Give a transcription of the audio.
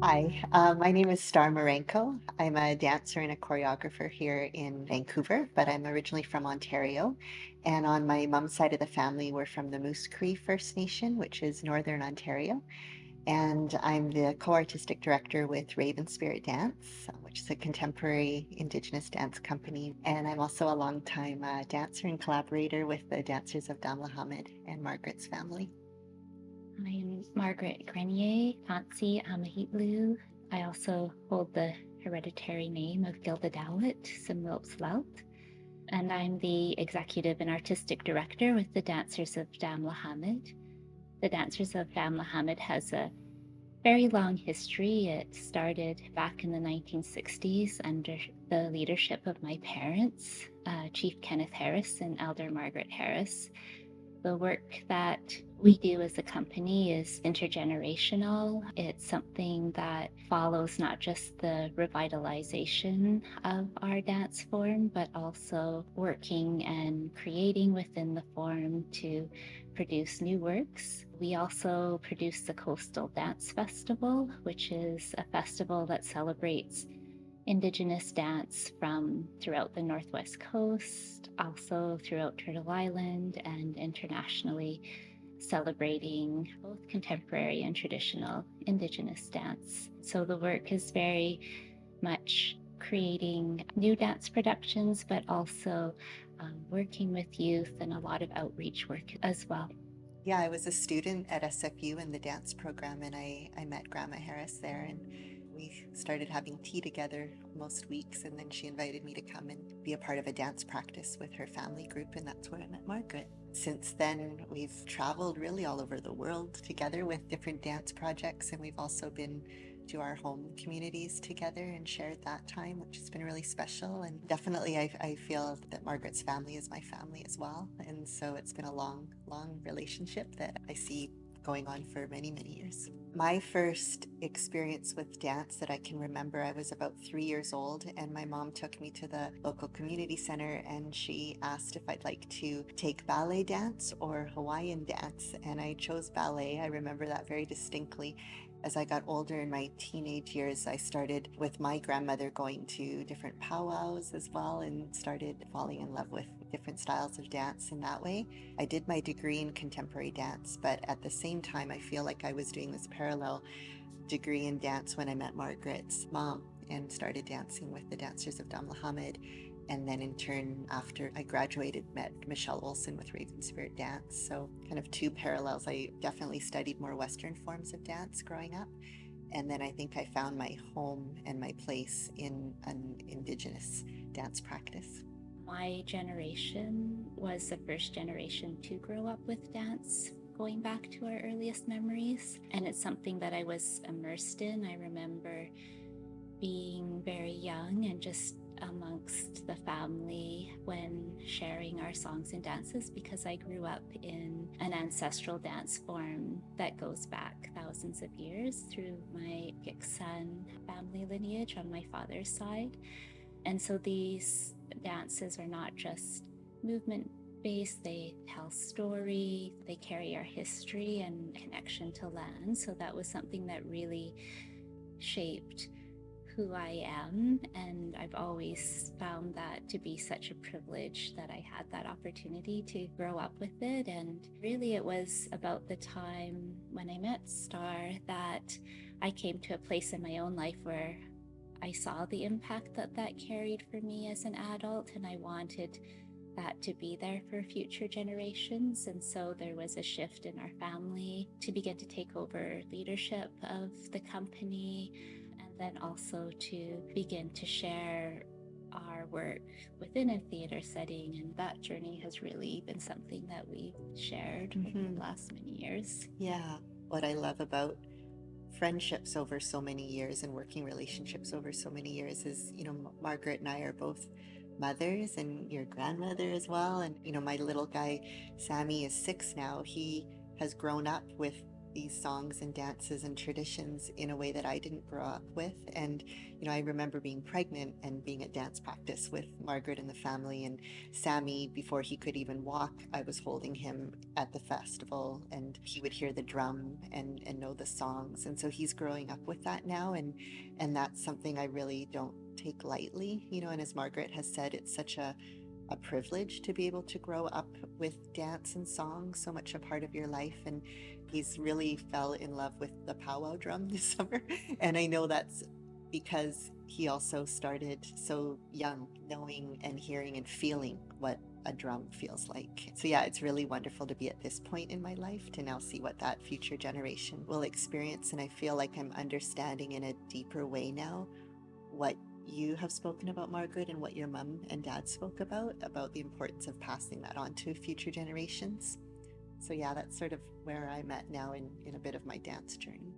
Hi, my name is Starr Muranko. I'm a dancer and a choreographer here in Vancouver, but I'm originally from Ontario. And on my mom's side of the family, we're from the Moose Cree First Nation, which is Northern Ontario. And I'm the co-artistic director with Raven Spirit Dance, which is a contemporary Indigenous dance company. And I'm also a longtime dancer and collaborator with the dancers of Dam Muhammad and Margaret's family. I am Margaret Grenier, Tansi Amahitlu. I also hold the hereditary name of Gilda Dowlett, Simlopslaut, and I'm the executive and artistic director with the Dancers of Dam Muhammad. The Dancers of Dam Muhammad has a very long history. It started back in the 1960s under the leadership of my parents, Chief Kenneth Harris and Elder Margaret Harris. The work that we do as a company is intergenerational. It's something that follows not just the revitalization of our dance form, but also working and creating within the form to produce new works. We also produce the Coastal Dance Festival, which is a festival that celebrates Indigenous dance from throughout the Northwest Coast, also throughout Turtle Island, and internationally celebrating both contemporary and traditional Indigenous dance. So the work is very much creating new dance productions, but also working with youth and a lot of outreach work as well. Yeah, I was a student at SFU in the dance program, and I met Grandma Harris there, and we started having tea together most weeks. And then she invited me to come and be a part of a dance practice with her family group, and that's where I met Margaret. Since then, we've traveled really all over the world together with different dance projects, and we've also been to our home communities together and shared that time, which has been really special. And definitely, I feel that Margaret's family is my family as well. And so it's been a long relationship that I see going on for many, many years. My first experience with dance that I can remember, I was about 3 years old, and my mom took me to the local community center and she asked if I'd like to take ballet dance or Hawaiian dance. And I chose ballet. I remember that very distinctly. As I got older in my teenage years, I started with my grandmother going to different powwows as well and started falling in love with different styles of dance in that way. I did my degree in contemporary dance, but at the same time, I feel like I was doing this parallel degree in dance when I met Margaret's mom and started dancing with the Dancers of Dam Muhammad. And then in turn, after I graduated, met Michelle Olson with Raven Spirit Dance. So kind of two parallels. I definitely studied more Western forms of dance growing up. And then I think I found my home and my place in an Indigenous dance practice. My generation was the first generation to grow up with dance, going back to our earliest memories. And it's something that I was immersed in. I remember being very young and just amongst the family when sharing our songs and dances, because I grew up in an ancestral dance form that goes back thousands of years through my Giksan family lineage on my father's side. And so these dances are not just movement based, they tell story, they carry our history and connection to land. So that was something that really shaped who I am. And I've always found that to be such a privilege that I had that opportunity to grow up with it. And really, it was about the time when I met Starr that I came to a place in my own life where I saw the impact that that carried for me as an adult, and I wanted that to be there for future generations. And so there was a shift in our family to begin to take over leadership of the company, and then also to begin to share our work within a theater setting. And that journey has really been something that we've shared over the last many years. Yeah, what I love about friendships over so many years and working relationships over so many years is, Margaret and I are both mothers and your grandmother as well. And, my little guy, Sammy, is 6 now. He has grown up with these songs and dances and traditions in a way that I didn't grow up with. And, I remember being pregnant and being at dance practice with Margaret and the family. And Sammy, before he could even walk, I was holding him at the festival, and he would hear the drum and know the songs. And so he's growing up with that now. And that's something I really don't take lightly, and as Margaret has said, it's such a privilege to be able to grow up with dance and song, so much a part of your life. And he's really fell in love with the powwow drum this summer. And I know that's because he also started so young, knowing and hearing and feeling what a drum feels like. So, yeah, it's really wonderful to be at this point in my life to now see what that future generation will experience. And I feel like I'm understanding in a deeper way now what you have spoken about, Margaret, and what your mom and dad spoke about the importance of passing that on to future generations. So yeah, that's sort of where I'm at now in a bit of my dance journey.